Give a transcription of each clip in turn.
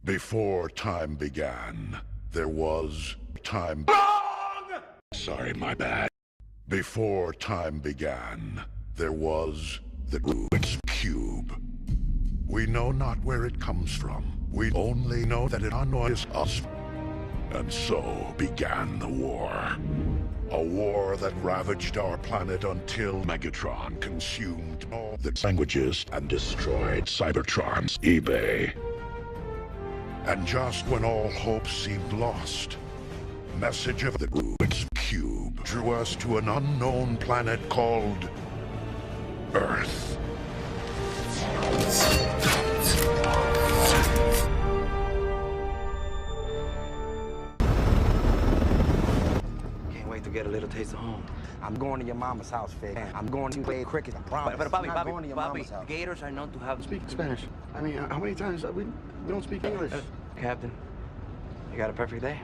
Before time began, there was time. Wrong! Sorry, my bad. Before time began, there was the Rubik's Cube. We know not where it comes from. We only know that it annoys us. And so began the war. A war that ravaged our planet until Megatron consumed all the languages and destroyed Cybertron's eBay. And just when all hope seemed lost, message of the Rubik's Cube drew us to an unknown planet called Earth. Can't wait to get a little taste of home. I'm going to your mama's house, Fig. I'm going to play cricket, I promise. But Bobby, going to your mama's house. Gators are known to have... Speak Spanish. I mean, how many times we don't speak English? Captain, you got a perfect day?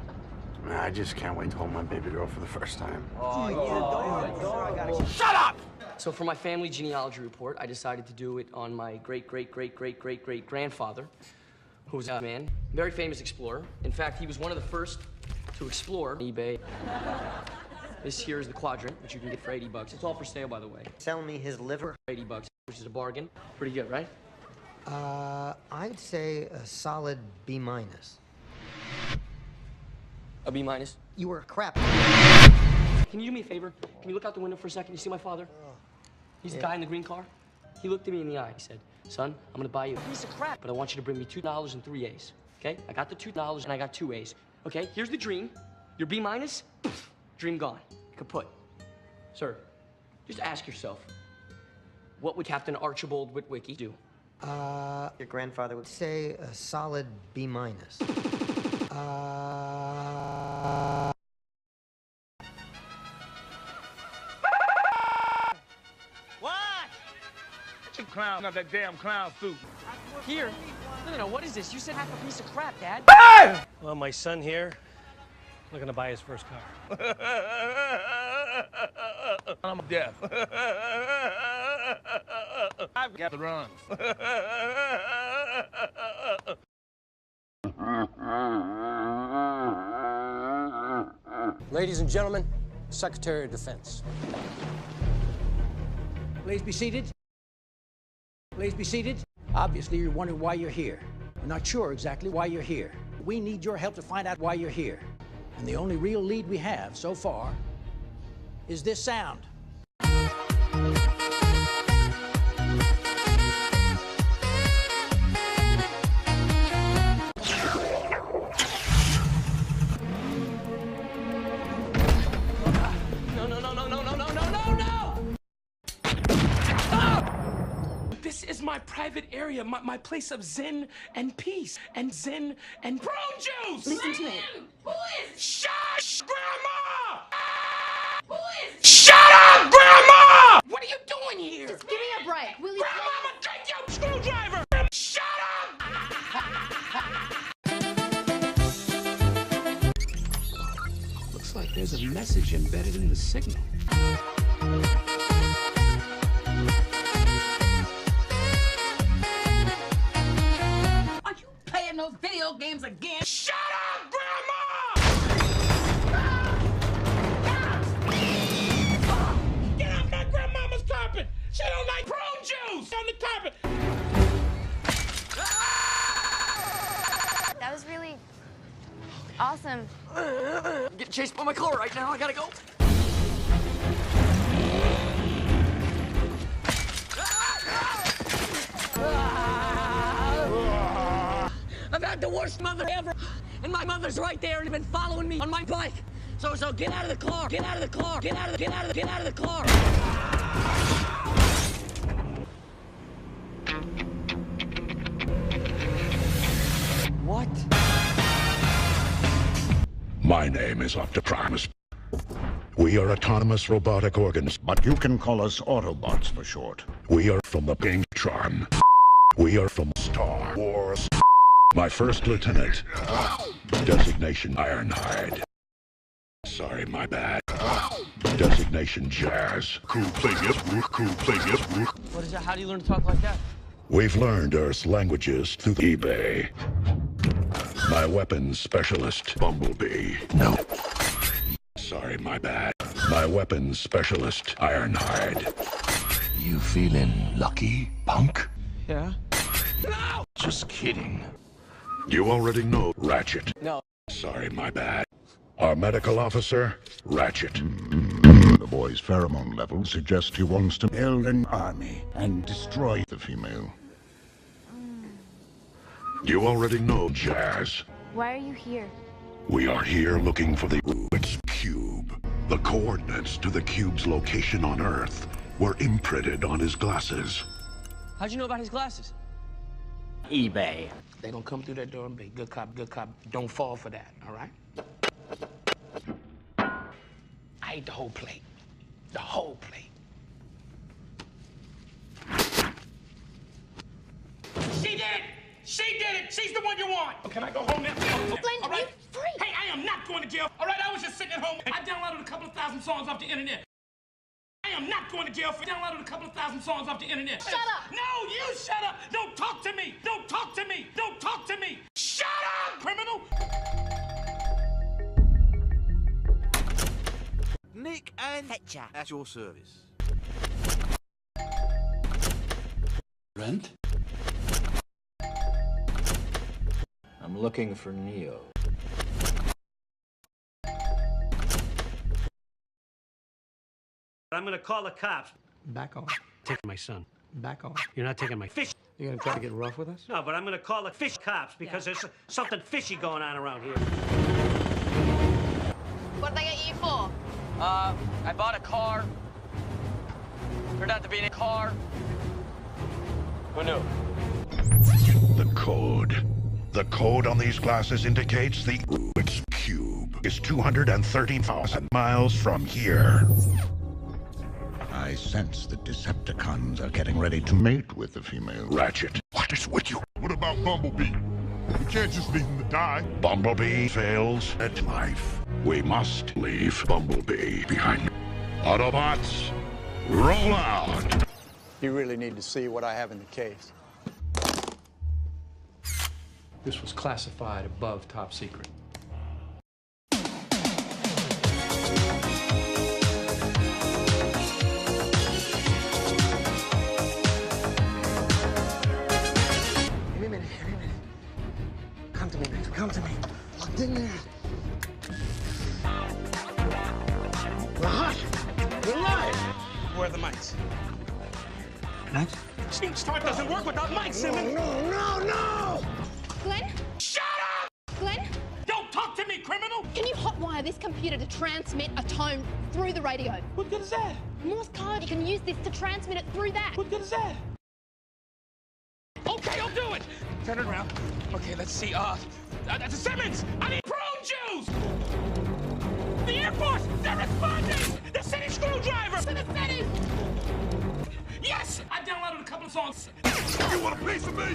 I just can't wait to hold my baby girl for the first time. Oh, yeah, Shut up! So for my family genealogy report, I decided to do it on my great-great-great-great-great-great-grandfather, who was a man, very famous explorer. In fact, he was one of the first to explore eBay. This here is the quadrant, which you can get for 80 bucks. It's all for sale, by the way. Sell me his liver. 80 bucks, which is a bargain. Pretty good, right? I'd say a solid B minus. A B minus? You were a crap. Can you do me a favor? Can you look out the window for a second? You see my father? He's the guy in the green car. He looked at me in the eye. He said, son, I'm gonna buy you a piece of crap, but I want you to bring me $2 and 3 A's, okay? I got the $2 and I got 2 A's. Okay, here's the dream. Your B minus, dream gone, kaput. Sir, just ask yourself, what would Captain Archibald Witwicky do? Your grandfather would say a solid B minus. Clown, not that damn clown suit. Here? No, what is this? You said half a piece of crap, Dad. Well, my son here, looking to buy his first car. I'm deaf. I've got the runs. Ladies and gentlemen, Secretary of Defense. Please be seated. Please be seated. Obviously, you're wondering why you're here. We're not sure exactly why you're here. We need your help to find out why you're here. And the only real lead we have so far is this sound. This is my private area, my place of zen and peace, and zen and prune juice! Listen to me. Who is? Shush, Grandma! Who is? Shut up, Grandma! What are you doing here? Just give me a break, will you? Grandma, I'm gonna take your screwdriver! Shut up! Looks like there's a message embedded in the signal. Those video games again. Shut up, Grandma! Get off my grandmama's carpet! She don't like prune juice on the carpet! That was really awesome. I'm getting chased by my car right now. I gotta go. I've had the worst mother ever, and my mother's right there and has been following me on my bike. So get out of the car, get out of the car, get out of the car. What? My name is Optiprimus. We are autonomous robotic organs, but you can call us Autobots for short. We are from the Pinktron. We are from Star Wars. My first lieutenant. Designation Ironhide. Sorry, my bad. Designation Jazz. Cool play, yes, cool play, yes. What is that? How do you learn to talk like that? We've learned Earth's languages through eBay. My weapons specialist, Bumblebee. No. Sorry, my bad. My weapons specialist, Ironhide. You feeling lucky, punk? Yeah? No! Just kidding. You already know Ratchet. No. Sorry, my bad. Our medical officer, Ratchet. The boy's pheromone level suggests he wants to build an army and destroy the female. You already know Jazz. Why are you here? We are here looking for the Rubik's Cube. The coordinates to the cube's location on Earth were imprinted on his glasses. How'd you know about his glasses? eBay. They gonna come through that door and be good cop, good cop. Don't fall for that, all right? I ate the whole plate. The whole plate. She did it! She did it! She's the one you want! Can I go home now? Glenn, All right? you're free! Hey, I am not going to jail. All right, I was just sitting at home. I downloaded a couple of thousand songs off the internet. I am not going to jail for downloading a couple of thousand songs off the internet. Shut up! No, you shut up! Don't talk to me! Don't talk to me! Don't talk to me! Shut up, criminal! Nick and Hetcher at your service. Rent? I'm looking for Neo. I'm gonna call the cops. Back on. Take my son. Back on. You're not taking my fish. You gonna try to get rough with us? No, but I'm gonna call the fish cops because there's something fishy going on around here. What'd they get you for? I bought a car. Turned out to be a car. Who knew? The code. The code on these glasses indicates the Rubik's Cube is 230,000 miles from here. I sense the Decepticons are getting ready to mate with the female. Ratchet, what is with you? What about Bumblebee? We can't just leave him to die. Bumblebee fails at life. We must leave Bumblebee behind. Autobots, roll out! You really need to see what I have in the case. This was classified above top secret. Give me a minute, give me a minute. Come to me, Max, come to me. Locked in there. We're hot. We're live. Where are the mics? Max? Team Start doesn't work without mics, Simmons! No! Glenn? Shut up! Glenn? Don't talk to me, criminal! Can you hotwire this computer to transmit a tone through the radio? What good is that? Morse code, you can use this to transmit it through that. What good is that? Okay, I'll do it! Turn it around. Okay, let's see. Simmons! I need prune juice! The Air Force! They're responding! The city screwdriver! To the city! Yes! I downloaded a couple of songs. You want a piece of me?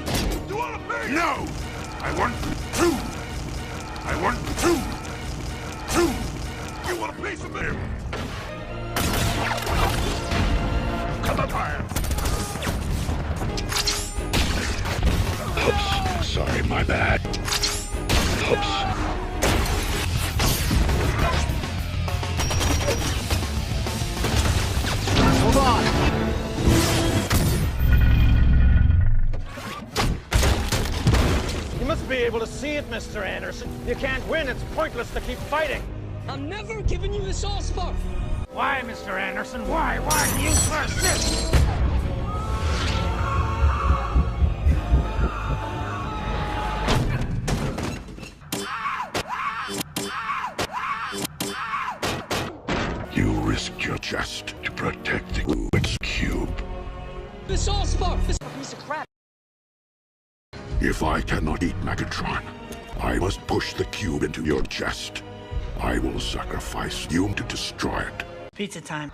You want a piece? No! I want two! I want two! You want a piece of me? Come on, fire! Oops. Sorry, my bad. Oops. Hold on! You must be able to see it, Mr. Anderson. You can't win. It's pointless to keep fighting. I'm never giving you this all spark. Why, Mr. Anderson? Why? Why do you persist? You risked your chest to protect the Rubik's Cube. This all spark. This piece of crap. If I cannot eat Megatron, I must push the cube into your chest. I will sacrifice you to destroy it. Pizza time.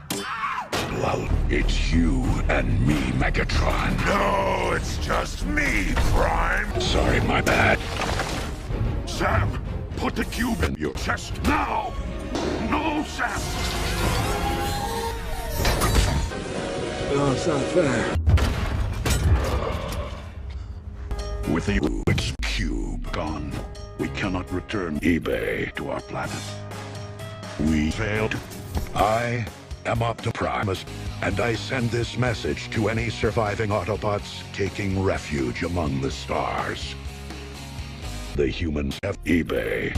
Well, it's you and me, Megatron. No, it's just me, Prime. Sorry, my bad. Sam, put the cube in your chest now! No, Sam! Oh, it's not fair. With the Rubik's Cube gone, We cannot return eBay to our planet. We failed. I am Optiprimus, and I send this message to any surviving Autobots taking refuge among the stars. The humans have eBay.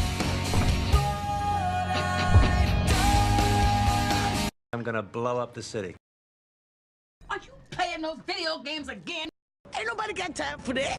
I'm gonna blow up the city. Are you playing those video games again? Ain't nobody got time for that.